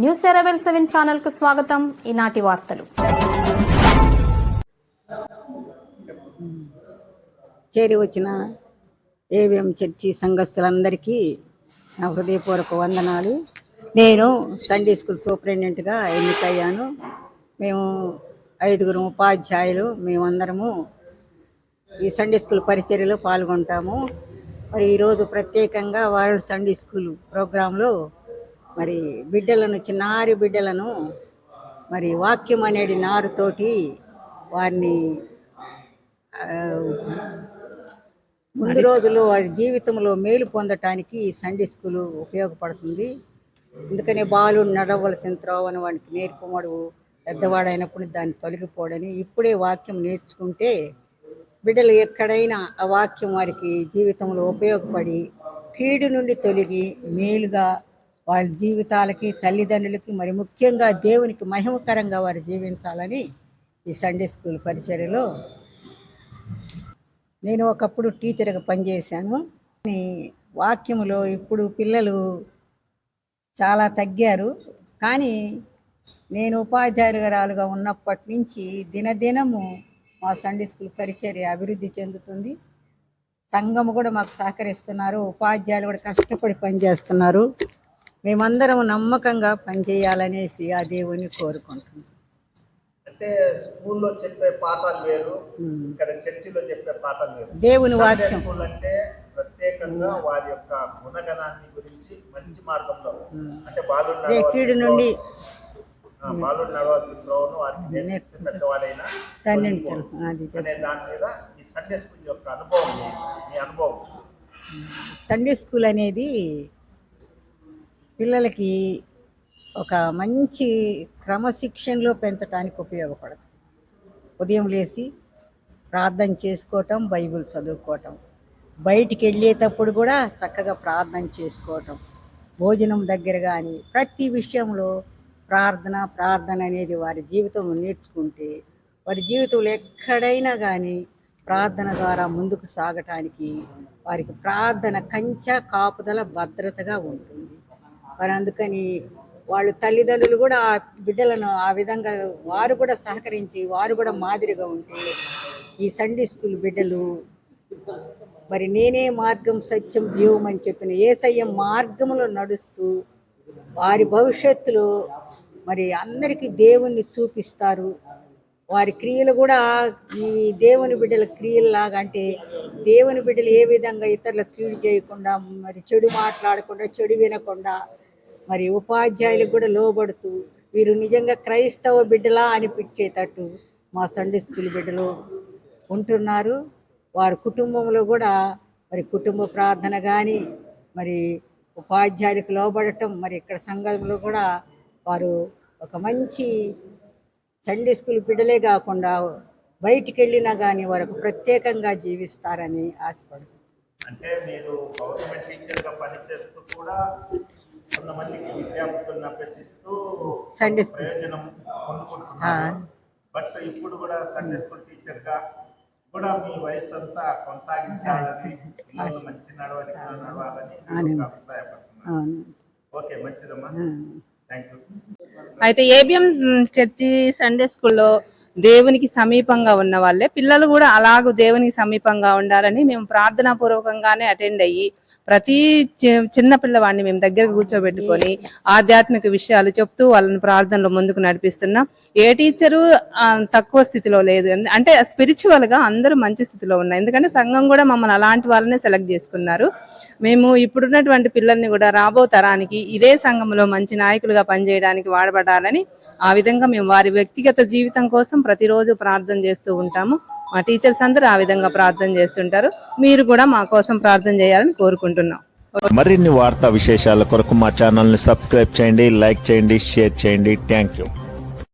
News 7 channel కు స్వాగతం. ఈనాటి వార్తలు. చేరి వచ్చిన ఏవిఎం చర్చి సంఘస్థులందరికీ నా హృదయపూర్వక వందనాలు. నేను సండే స్కూల్ సూపరింటెండెంట్గా ఎన్నికయ్యాను. మేము 5 ఉపాధ్యాయులు మేమందరము ఈ సండే స్కూల్ పరిచర్యలో పాల్గొంటాము. మరి ఈరోజు ప్రత్యేకంగా వరల్డ్ సండే స్కూల్ ప్రోగ్రాంలో మరి బిడ్డలను, చిన్నారి బిడ్డలను మరి వాక్యం అనేది నారుతోటి వారిని ముందు రోజుల్లో వారి జీవితంలో మేలు పొందటానికి సండే స్కూల్ ఉపయోగపడుతుంది. అందుకనే బాలుడు నడవలసిన త్రోవని వాడికి నేర్పమడు, పెద్దవాడైనప్పుడు దాన్ని తొలగిపోడని. ఇప్పుడే వాక్యం నేర్చుకుంటే బిడ్డలు ఎక్కడైనా ఆ వాక్యం వారికి జీవితంలో ఉపయోగపడి కీడు నుండి తొలగి మేలుగా వాళ్ళ జీవితాలకి, తల్లిదండ్రులకి, మరి ముఖ్యంగా దేవునికి మహిమకరంగా వారు జీవించాలని ఈ సండే స్కూల్ పరిచర్యలో నేను ఒకప్పుడు టీచర్గా పనిచేశాను. వాక్యములో ఇప్పుడు పిల్లలు చాలా తగ్గారు. కానీ నేను ఉపాధ్యాయురాలుగా ఉన్నప్పటి నుంచి దినదినము మా సండే స్కూల్ పరిచర్య అభివృద్ధి చెందుతుంది. సంఘము కూడా మాకు సహకరిస్తున్నారు, ఉపాధ్యాయులు కూడా కష్టపడి పనిచేస్తున్నారు. మేమందరం నమ్మకంగా పనిచేయాలనేసి ఆ దేవుని కోరుకుంటున్నాం. అంటే స్కూల్లో చెప్పే పాఠాలు వేరు, ఇక్కడ చర్చిలో చెప్పే పాఠాలు వేరు. దేవుని వాక్యం స్కూల్ అంటే ప్రత్యేకంగా వారి యొక్క గుణగణాన్ని గురించి మంచి మార్గంలో, అంటే కీడు నుండి బాలుడు నడవాల్సిన త్రోవను వారికి పెద్దవాడైనా అనే దాని మీద ఈ సండే స్కూల్ యొక్క అనుభవం, మీ అనుభవం. సండే స్కూల్ అనేది పిల్లలకి ఒక మంచి క్రమశిక్షణలో పెంచడానికి ఉపయోగపడుతుంది. ఉదయం లేచి ప్రార్థన చేసుకోవటం, బైబిల్ చదువుకోవటం, బయటికి వెళ్ళేటప్పుడు కూడా చక్కగా ప్రార్థన చేసుకోవటం, భోజనం దగ్గర కానీ ప్రతి విషయంలో ప్రార్థన అనేది వారి జీవితంలో నేర్చుకుంటే వారి జీవితంలో ఎక్కడైనా కానీ ప్రార్థన ద్వారా ముందుకు సాగటానికి వారికి ప్రార్థన కంచె కాపుదల భద్రతగా ఉంటుంది. మరి అందుకని వాళ్ళు తల్లిదండ్రులు కూడా ఆ బిడ్డలను ఆ విధంగా వారు కూడా సహకరించి వారు కూడా మాదిరిగా ఉంటే ఈ సండే స్కూల్ బిడ్డలు మరి నేనే మార్గం, సత్యం, జీవం అని చెప్పిన యేసయ్య మార్గంలో నడుస్తూ వారి భవిష్యత్తులో మరి అందరికీ దేవుణ్ణి చూపిస్తారు. వారి క్రియలు కూడా ఈ దేవుని బిడ్డల క్రియల్లాగా, అంటే దేవుని బిడ్డలు ఏ విధంగా ఇతరులకు కీడు చేయకుండా, మరి చెడు మాట్లాడకుండా, చెడు వినకుండా, మరి ఉపాధ్యాయులకు కూడా లోబడుతూ వీరు నిజంగా క్రైస్తవ బిడ్డలా అనిపించేటట్టు మా సండే స్కూల్ బిడ్డలు ఉంటున్నారు. వారి కుటుంబంలో కూడా మరి కుటుంబ ప్రార్థన కానీ, మరి ఉపాధ్యాయులకు లోబడటం, మరి ఇక్కడ సంఘంలో కూడా వారు ఒక మంచి సండే స్కూల్ బిడ్డలే కాకుండా బయటికి వెళ్ళినా కానీ వారు ప్రత్యేకంగా జీవిస్తారని ఆశపడుతుంది. అంటే మీరు గవర్నమెంట్ టీచర్గా పనిచేస్తూ కూడా కొంతమందికి విద్యార్థులను అభ్యసిస్తూ సండే స్కూల్ ప్రయోజనం పొందుకుంటున్నారు. బట్ ఇప్పుడు కూడా సండే స్కూల్ టీచర్గా కూడా మీ వయసు అంతా కొనసాగించాలని, పిల్లలు మంచి నడవాలని అభిప్రాయపడుతున్నారు. ఓకే, మంచిదమ్మా, థ్యాంక్ యూ. అయితే ఏబిఎం చర్చి సండే స్కూల్లో దేవునికి సమీపంగా ఉన్న వాళ్ళే పిల్లలు కూడా అలాగూ దేవునికి సమీపంగా ఉండాలని మేము ప్రార్థనా పూర్వకంగానే అటెండ్ అయ్యి ప్రతి చిన్న పిల్లవాడిని మేము దగ్గరకు కూర్చోబెట్టుకొని ఆధ్యాత్మిక విషయాలు చెప్తూ వాళ్ళని ప్రార్థనలో ముందుకు నడిపిస్తున్నాం. ఏ టీచరు తక్కువ స్థితిలో లేదు, అంటే స్పిరిచువల్ గా అందరూ మంచి స్థితిలో ఉన్నాయి. ఎందుకంటే సంఘం కూడా మమ్మల్ని అలాంటి వాళ్ళనే సెలెక్ట్ చేసుకున్నారు. మేము ఇప్పుడున్నటువంటి పిల్లల్ని కూడా రాబో తరానికి ఇదే సంఘంలో మంచి నాయకులుగా పనిచేయడానికి వాడబడాలని ఆ విధంగా మేము వారి వ్యక్తిగత జీవితం కోసం ప్రతిరోజు ప్రార్థన చేస్తూ ఉంటాము. మా టీచర్స్ అందరూ ఆ విధంగా ప్రార్థన చేస్తుంటారు. మీరు కూడా మా కోసం ప్రార్థన చేయాలని కోరుకుంటున్నాం. మరిన్ని వార్తా విశేషాల కొరకు మా ఛానల్ని సబ్స్క్రైబ్ చేయండి, లైక్ చేయండి, షేర్ చేయండి. Thank you.